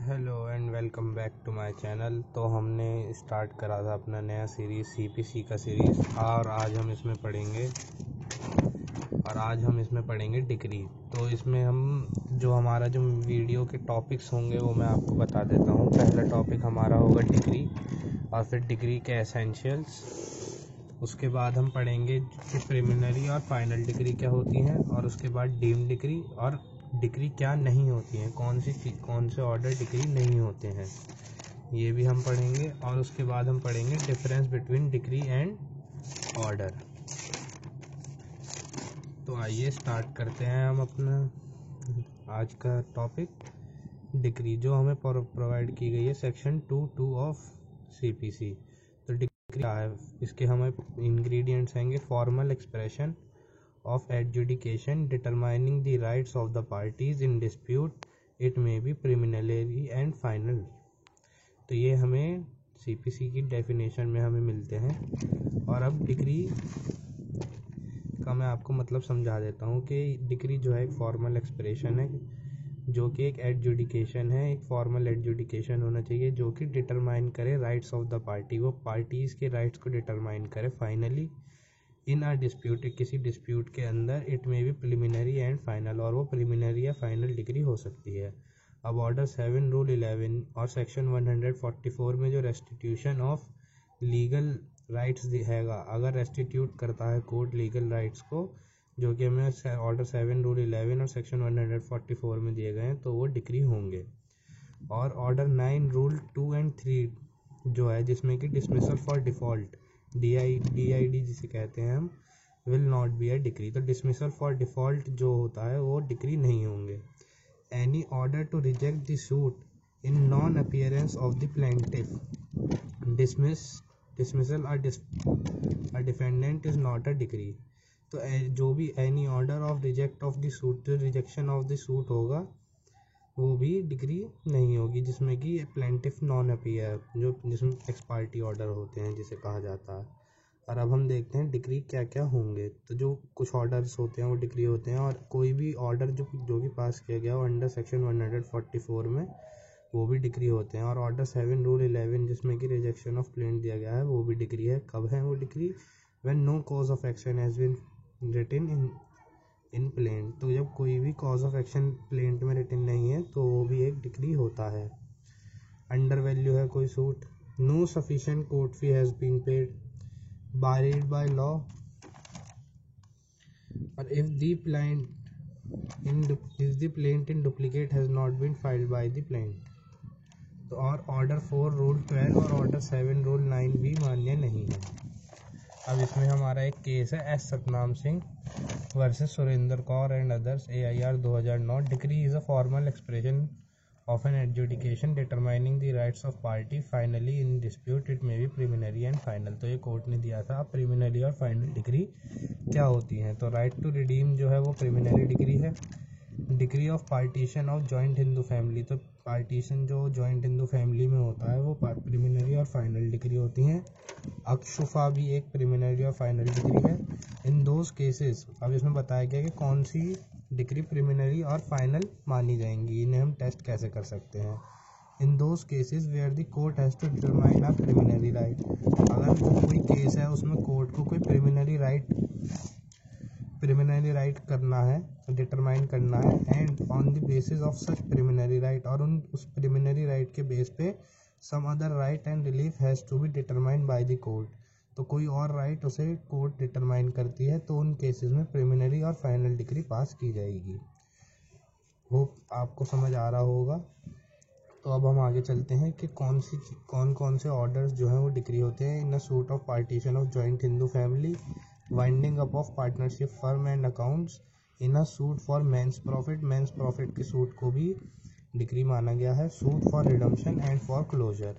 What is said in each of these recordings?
Hello and welcome back to my channel. तो हमने start करा था अपना नया सीरीज़ सीपीसी का सीरीज़ और आज हम इसमें पढ़ेंगे डिग्री। तो इसमें हम हमारा जो वीडियो के टॉपिक्स होंगे वो मैं आपको बता देता हूँ। पहला टॉपिक हमारा होगा डिग्री और फिर डिग्री के एसेंशियल्स। उसके बाद हम पढ़ेंगे कि प्रिलिमिनरी और फाइनल डिग्री क्या होती हैं, और उसके बाद डीम्ड डिग्री और डिग्री क्या नहीं होती हैं, कौन से ऑर्डर डिग्री नहीं होते हैं, ये भी हम पढ़ेंगे। और उसके बाद हम पढ़ेंगे difference between degree and order. तो आइए स्टार्ट करते हैं हम अपना आज का टॉपिक डिग्री, जो हमें प्रोवाइड की गई है सेक्शन 2(2) ऑफ सीपीसी। तो डिग्री क्या है, इसके हमें इंग्रेडिएंट्स आएंगे formal expression of adjudication determining the rights of the parties in dispute, it may be preliminary and final। तो ये हमें सीपीसी की डेफिनेशन में हमें मिलते हैं। और अब डिग्री का मैं आपको मतलब समझा देता हूँ कि डिग्री जो है एक फॉर्मल एक्सप्रेशन है, जो कि एक एडजुडिकेशन है। एक फॉर्मल एडजुडिकेशन होना चाहिए जो कि डिटरमाइन करे राइट्स ऑफ द पार्टी, वो पार्टीज़ के राइट्स को डिटरमाइन करे फाइनली इन आ डिस्प्यूट, किसी डिस्प्यूट के अंदर। इट में भी प्रिलिमिनरी एंड फाइनल, और वो प्रिलिमिनरी या फाइनल डिग्री हो सकती है। अब ऑर्डर 7 रूल 11 और सेक्शन 144 में जो रेस्टिट्यूशन ऑफ लीगल राइट्स हैगा, अगर रेस्टिट्यूट करता है कोर्ट लीगल राइट्स को, जो कि हमें ऑर्डर 7 रूल 11 और सेक्शन 144 में दिए गए हैं, तो वो डिग्री होंगे। और ऑर्डर 9 रूल 2 एंड 3 जो है, जिसमें कि डिसमिसल फॉर डिफ़ॉल्ट DID जिसे कहते हैं हम, will not be a decree. तो डिसमिसल फॉर डिफ़ॉल्ट जो होता है वो डिग्री नहीं होंगे। Any order to reject the suit in non appearance of the plaintiff dismissal a defendant is not a decree. तो जो भी any order of reject of the suit, जो रिजेक्शन ऑफ द सूट होगा, वो भी decree नहीं होगी, जिसमें कि प्लेंटिफ नॉन अपीयर, जिसमें एक्स पार्टी ऑर्डर होते हैं जिसे कहा जाता है। और अब हम देखते हैं डिग्री क्या क्या होंगे। तो जो कुछ ऑर्डर्स होते हैं वो डिग्री होते हैं, और कोई भी ऑर्डर जो भी पास किया गया हो अंडर सेक्शन 144 में, वो भी डिग्री होते हैं। और ऑर्डर 7 रूल 11 जिसमें कि रिजेक्शन ऑफ प्लेंट दिया गया है, वो भी डिग्री है। कब है वो decree? When no cause of action has been written in plaint. तो जब कोई भी कॉज ऑफ एक्शन प्लेंट में रिटन नहीं है, तो वो भी एक डिग्री होता है। अंडर वैल्यू है कोई suit, no sufficient court fee has been paid barred by law, और if the plaint in duplicate has not been filed by the plaint. तो और ऑर्डर 4 रूल 12 और ऑर्डर 7 रूल 9 भी मान्य नहीं है। अब इसमें हमारा एक केस है S Satnam Singh versus Surendra Kaur and others, AIR 2009। Decree is a formal expression of an adjudication determining the rights of party finally in dispute, it may be preliminary and final. तो ये कोर्ट ने दिया था। अब प्रिलिमिनरी और फाइनल डिग्री क्या होती हैं? तो राइट टू रिडीम जो है वो प्रिलिमिनरी डिग्री है। Degree of partition of joint Hindu family, तो पार्टीशन जो जॉइंट हिंदू फैमिली में होता है वो प्रिलिमिनरी और फाइनल डिग्री होती हैं। अक्षुफा भी एक प्रिलिमिनरी और फाइनल डिग्री है। इन दोज केसेस, अब इसमें बताया गया कि कौन सी डिग्री प्रिलिमिनरी और फाइनल मानी जाएंगी, इन्हें हम टेस्ट कैसे कर सकते हैं। In those cases where the court has to determine a preliminary right, अगर जो कोई केस है उसमें कोर्ट को कोई प्रिलिमिनरी राइट करना है, डिटरमाइन करना है, and on the basis of such preliminary right, और उस प्रिलिमिनरी राइट के बेस पे some other right and relief has to be determined by the court. तो कोई और राइट उसे कोर्ट डिटरमाइन करती है, तो उन केसेस में प्रिलिमिनरी और फाइनल डिग्री पास की जाएगी। वो आपको समझ आ रहा होगा। तो अब हम आगे चलते हैं कि कौन से ऑर्डर्स जो हैं वो डिग्री होते हैं। In a suit of partition of joint Hindu family, winding up of partnership firm and accounts, in a suit for mesne profit के सूट को भी डिग्री माना गया है। Suit for redemption and for closure,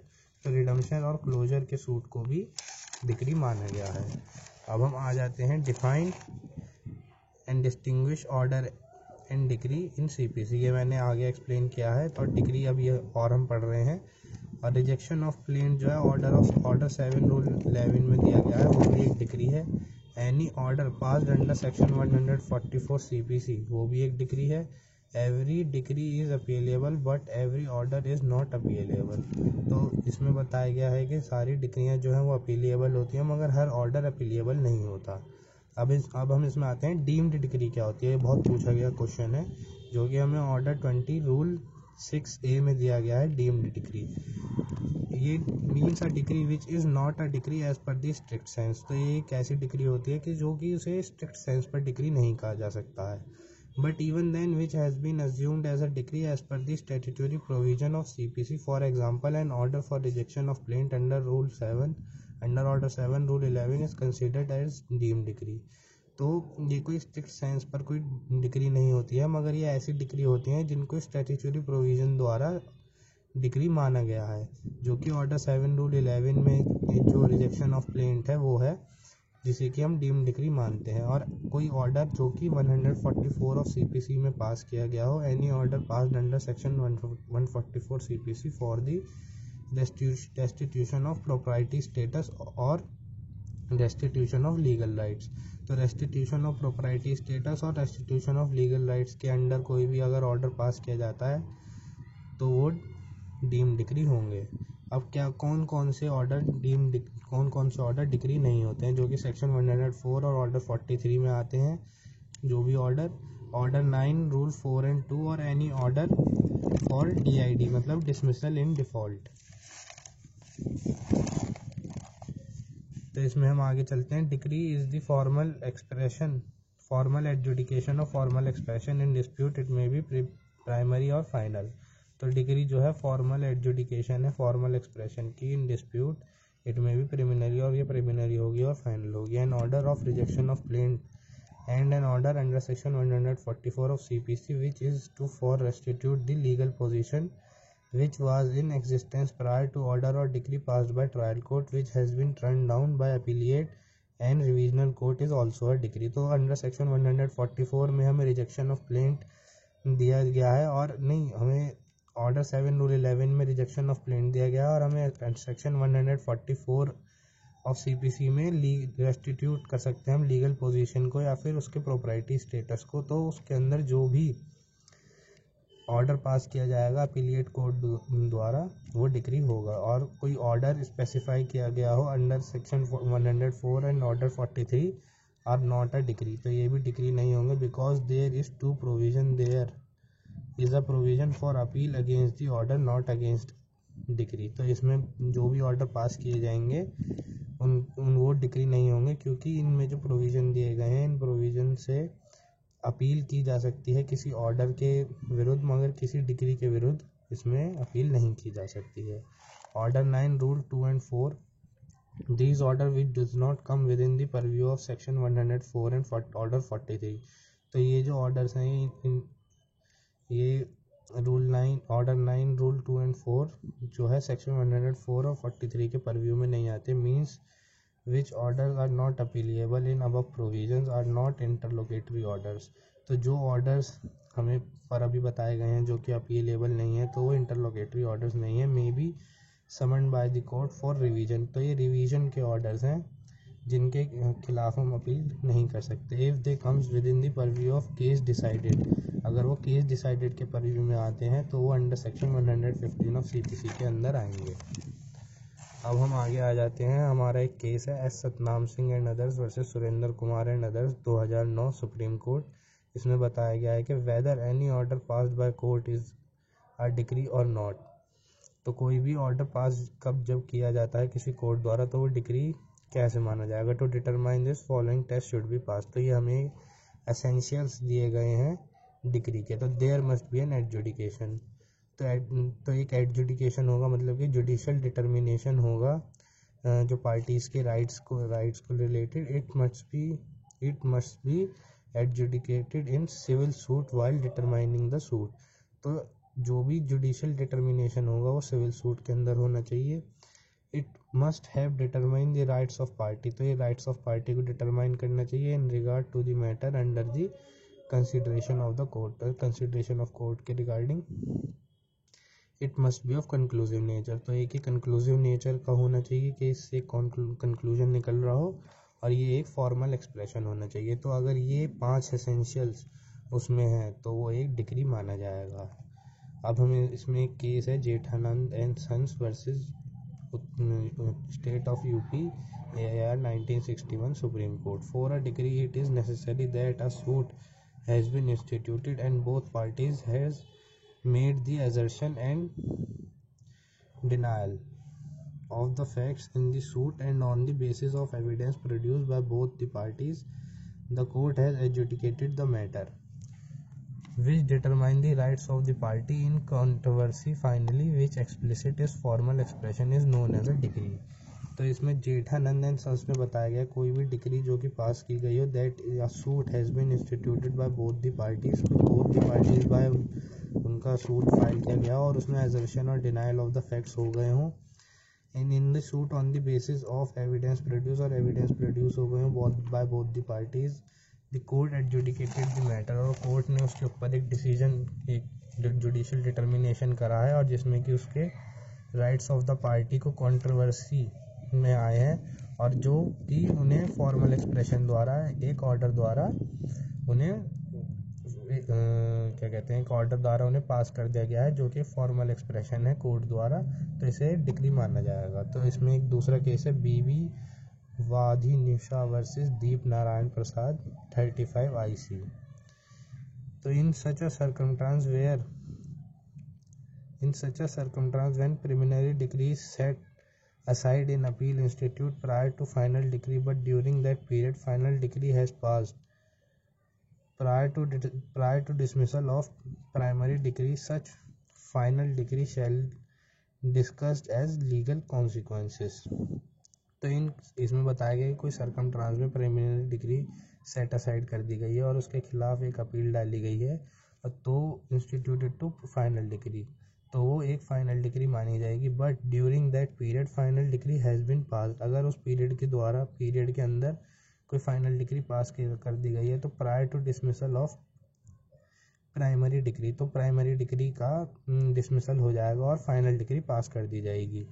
तो रिडम्पशन और क्लोजर के suit को भी डिग्री माना गया है। अब हम आ जाते हैं define and distinguish order and degree in CPC. ये मैंने आगे एक्सप्लेन किया है। तो डिग्री अब ये और हम पढ़ रहे हैं। और रिजेक्शन ऑफ प्लेंट जो है ऑर्डर 7 रूल 11 में दिया गया है, वो भी एक डिग्री है। Any order passed under section 144 CPC, वो भी एक डिग्री है। Every decree is appealable but every order is not appealable. तो इसमें बताया गया है कि सारी डिक्रियाँ जो हैं वो अपीलेबल होती हैं मगर हर ऑर्डर अपीलेबल नहीं होता। अब हम इसमें आते हैं डीम्ड डिक्री क्या होती है। ये बहुत पूछा गया क्वेश्चन है जो कि हमें ऑर्डर 20 रूल 6A में दिया गया है। डीम्ड डिक्री ये means a decree which is not a decree as per the strict sense. तो ये एक ऐसी डिक्री होती है कि जो कि उसे स्ट्रिक्ट सेंस पर डिक्री नहीं कहा जा सकता है, but even then which has been assumed as a decree as per the statutory provision of CPC। For example an order for rejection of plaint under order 7 rule 11 is considered as deemed decree. तो ये कोई strict sense पर कोई decree नहीं होती है मगर ये ऐसी डिक्री होती हैं जिनको स्टैट्यूटरी प्रोविजन द्वारा डिक्री माना गया है, जो कि ऑर्डर 7 रूल 11 में जो रिजेक्शन ऑफ प्लेंट है वो है जिसे कि हम डीम्ड डिक्री मानते हैं। और कोई ऑर्डर जो कि 144 ऑफ CPC में पास किया गया हो, any order passed under section 144 CPC for the restitution of propriety status और रेस्टिट्यूशन ऑफ लीगल राइट्स। तो रेस्टिट्यूशन ऑफ प्रोप्राइटी स्टेटस और रेस्टिट्यूशन ऑफ लीगल राइट्स के अंडर कोई भी अगर ऑर्डर पास किया जाता है तो वो डीम्ड डिक्री होंगे। अब क्या कौन कौन से ऑर्डर डिक्री नहीं होते हैं, जो कि सेक्शन 104 और ऑर्डर 43 में आते हैं। जो भी ऑर्डर 9 रूल 4 and 2 और एनी ऑर्डर फॉर DID मतलब डिसमिसल इन डिफॉल्ट। तो इसमें हम आगे चलते हैं। Decree is the formal adjudication of formal expression in dispute, it may be primary और फाइनल। तो डिक्री जो है फॉर्मल एडजुडिकेशन है फॉर्मल एक्सप्रेशन की इन डिस्प्यूट, इट में भी प्रिलिमिनरी और ये प्रिलिमिनरी होगी और फाइनल होगी। An order of rejection of plaint and an order under section 144 of CPC which is to for restitute the legal position which was in existence prior to order or decree passed by trial court which has been turned down by appellate and revisional court is also a decree। तो under section 144 में हमें rejection of plaint दिया गया है और नहीं, हमें order 7 rule 11 में रिजेक्शन ऑफ प्लेंट दिया गया है और हमें सेक्शन 144 ऑफ CPC में रेस्टिट्यूट कर सकते हैं हम लीगल पोजीशन को या फिर उसके प्रोप्राइटी स्टेटस को। तो उसके अंदर जो भी ऑर्डर पास किया जाएगा अपीलिएट कोर्ट द्वारा वो डिक्री होगा। और कोई ऑर्डर स्पेसिफाई किया गया हो under section 104 and order 43 are not a decree, तो ये भी डिक्री नहीं होंगे because there is two provision, there is a provision for appeal against the order not against decree. तो इसमें जो भी ऑर्डर पास किए जाएंगे उन वो डिक्री नहीं होंगे क्योंकि इनमें जो प्रोविज़न दिए गए हैं इन प्रोविज़न से अपील की जा सकती है किसी ऑर्डर के विरुद्ध मगर किसी डिक्री के विरुद्ध इसमें अपील नहीं की जा सकती है। Order 9 rule 2 and 4 these order which does not come within the purview of section 104 and order 43। तो ये जो ऑर्डर्स हैं ये ऑर्डर 9 रूल 2 and 4 जो है सेक्शन 104 और 43 के परव्यू में नहीं आते। Means which orders are not appealable in above provisions are not interlocutory orders। तो जो ऑर्डर्स हमें पर अभी बताए गए हैं जो कि अपीलेबल नहीं है तो वो इंटरलोकेटरी ऑर्डर्स नहीं है, may be summoned bye the court for revision. तो ये रिवीजन के ऑर्डर्स हैं जिनके खिलाफ हम अपील नहीं कर सकते। If they comes with in the purview of case decided, अगर वो केस डिसाइडेड के परव्यू में आते हैं तो वो अंडर सेक्शन 115 ऑफ CPC के अंदर आएंगे। अब हम आगे आ जाते हैं। हमारा एक केस है S Satnam Singh and others versus Surendra Kumar and others 2009 supreme court. इसमें बताया गया है कि whether any order passed by court is a decree और नॉट। तो कोई भी ऑर्डर पास जब किया जाता है किसी कोर्ट द्वारा तो वो डिक्री कैसे माना जाएगा। To determine this following test should be pass. तो ये हमें एसेंशियल्स दिए गए हैं डिक्री के। तो there must be an adjudication. तो एक एडजुडिकेशन होगा मतलब कि जुडिशियल डिटर्मिनेशन होगा जो पार्टीज़ के राइट्स को रिलेटेड। It must be adjudicated in civil suit while determining the suit. तो जो भी जुडिशियल डिटर्मिनेशन होगा वो सिविल सूट के अंदर होना चाहिए। It must have determine the rights of party. तो ये राइट्स ऑफ पार्टी को डिटरमाइन करना चाहिए in regard to the matter under the consideration of the court. Consideration of court के regarding it must be of conclusive nature. तो एक ही conclusive nature का होना चाहिए कि इससे कंक्लूजन निकल रहा हो और ये एक फॉर्मल एक्सप्रेशन होना चाहिए। तो अगर ये 5 एसेंशियल्स उसमें है तो वो एक डिक्री माना जाएगा। अब हमें इसमें एक केस है Jethanand and sons versus state of UP AIR 1961 supreme court. For a decree it is necessary that a suit has been instituted and both parties has made the assertion and denial of the facts in the suit, and on the basis of evidence produced by both the parties the court has adjudicated the matter, which determine the rights of the party in controversy finally, which explicit is formal expression is known as a decree। तो इसमें Jethanand and sons में बताया गया कोई भी decree जो कि पास की गई हो that a suit has been instituted by both the parties by उनका सूट फाइल किया गया और उसमें एजर्शन और डिनाइल ऑफ द फैक्ट्स हो गए हों and in the suit on the basis of evidence produce और एविडेंस प्रोड्यूस हो गए हों by both the parties the court adjudicated the matter, और कोर्ट ने उसके ऊपर एक डिसीजन, एक जुडिशियल डिटर्मिनेशन करा है और जिसमें कि उसके राइट्स ऑफ द पार्टी को कंट्रोवर्सी में आए हैं और जो कि उन्हें फॉर्मल एक्सप्रेशन द्वारा एक ऑर्डर द्वारा उन्हें क्या कहते हैं एक ऑर्डर द्वारा उन्हें पास कर दिया गया है जो कि फॉर्मल एक्सप्रेशन है कोर्ट द्वारा, तो इसे डिक्री माना जाएगा। तो इसमें एक दूसरा केस है बीवी वाधिनिशा वर्सेस दीप नारायण प्रसाद 35 IC। तो in such a circumstance when preliminary decree is set aside in appeal institute prior to final decree, but during that period final decree has passed prior to dismissal of primary decree, such final decree shall discussed as legal consequences। तो इसमें बताया गया कि कोई circumstance में preliminary degree set aside कर दी गई है और उसके खिलाफ एक अपील डाली गई है और तो इंस्टीट्यूटेड टू फाइनल डिग्री, तो वो एक फाइनल डिग्री मानी जाएगी। But during that period final decree has been passed, अगर उस पीरियड के अंदर कोई फाइनल डिग्री पास कर दी गई है तो prior to dismissal of primary decree, तो प्राइमरी डिग्री का डिसमिसल हो जाएगा और फाइनल डिग्री पास कर दी जाएगी।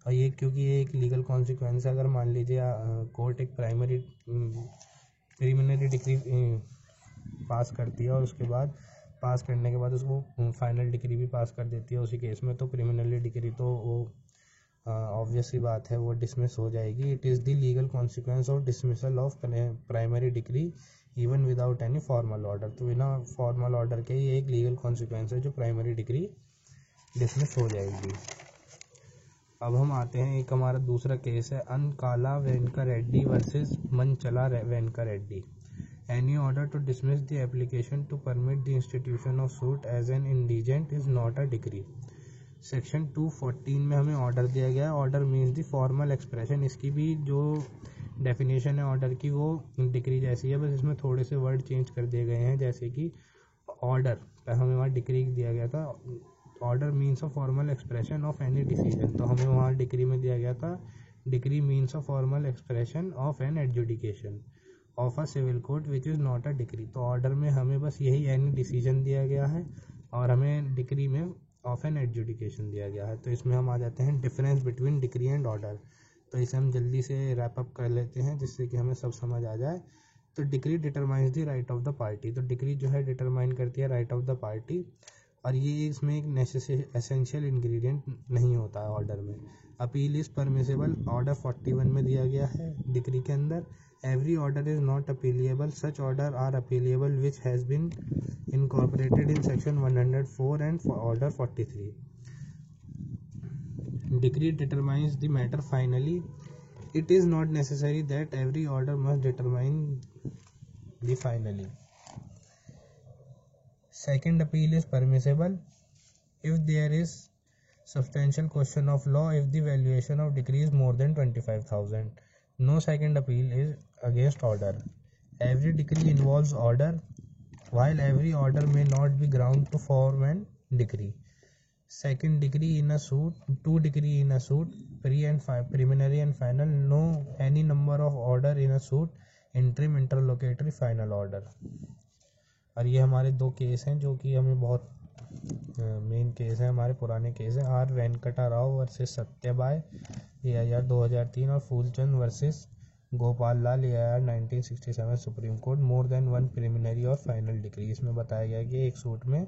और ये क्योंकि ये एक लीगल कॉन्सिक्वेंस है, अगर मान लीजिए कोर्ट एक प्रिलिमिनरी डिग्री पास करती है और उसके बाद पास करने के बाद उसको फाइनल डिग्री भी पास कर देती है उसी केस में, तो प्रिलिमिनरी डिग्री तो वो ऑब्वियस सी बात है वो डिसमिस हो जाएगी। It is the legal consequence of dismissal of primary degree even without any formal order, तो बिना फॉर्मल ऑर्डर के ये एक लीगल कॉन्सिक्वेंस है जो प्राइमरी डिग्री डिसमिस हो जाएगी। अब हम आते हैं, एक हमारा दूसरा केस है Ankala Venka Reddy versus Manchala Venka Reddy. Any order to dismiss the application to permit the institution of suit as an indigent is not a decree. Section 214 में हमें ऑर्डर दिया गया है। Order means the formal expression, इसकी भी जो डेफिनेशन है ऑर्डर की वो डिग्री जैसी है, बस इसमें थोड़े से वर्ड चेंज कर दिए गए हैं। जैसे कि ऑर्डर हमें वहाँ डिग्री दिया गया था, order means a formal expression of any decision, तो हमें वहाँ डिग्री में दिया गया था decree means a formal expression of an adjudication of a civil court which is not a decree. तो ऑर्डर में हमें बस यही एनी डिसीजन दिया गया है और हमें डिग्री में ऑफ एन एडजुडिकेशन दिया गया है। तो इसमें हम आ जाते हैं difference between degree and order. तो इसे हम जल्दी से रैप अप कर लेते हैं जिससे कि हमें सब समझ आ जाए। तो degree determines the right of the party, तो डिग्री जो है डिटरमाइन करती है राइट ऑफ द पार्टी, और ये इसमें एक एसेंशियल इंग्रेडिएंट नहीं होता है ऑर्डर में। अपील इज़ परमिसेबल, ऑर्डर 41 में दिया गया है डिग्री के अंदर। Every order is not appealable, such order are appealable which has been incorporated in section 104 and order 43। Decree determines the matter finally, it is not necessary that every order must determine the finally. Second appeal is permissible if there is substantial question of law, if the valuation of decree is more than 25,000. No second appeal is against order. Every decree involves order, while every order may not be ground to form an decree. Second degree in a suit, two degree in a suit, preliminary and final, no any number of order in a suit, interim, interlocutory, final order। और ये हमारे दो case हैं जो कि हमें बहुत main case है, हमारे पुराने केस हैं। R Venkata Rao versus Satyabai AIR 2003 और Phoolchand versus Gopal Lal AIR 1967 Supreme Court more than one preliminary और फाइनल डिग्री। इसमें बताया गया कि एक सूट में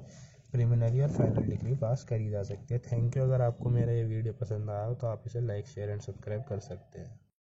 प्रिलिमिनरी और फाइनल डिग्री पास करी जा सकती है। Thank you. अगर आपको मेरा ये वीडियो पसंद आया हो तो आप इसे लाइक शेयर एंड सब्सक्राइब कर सकते हैं।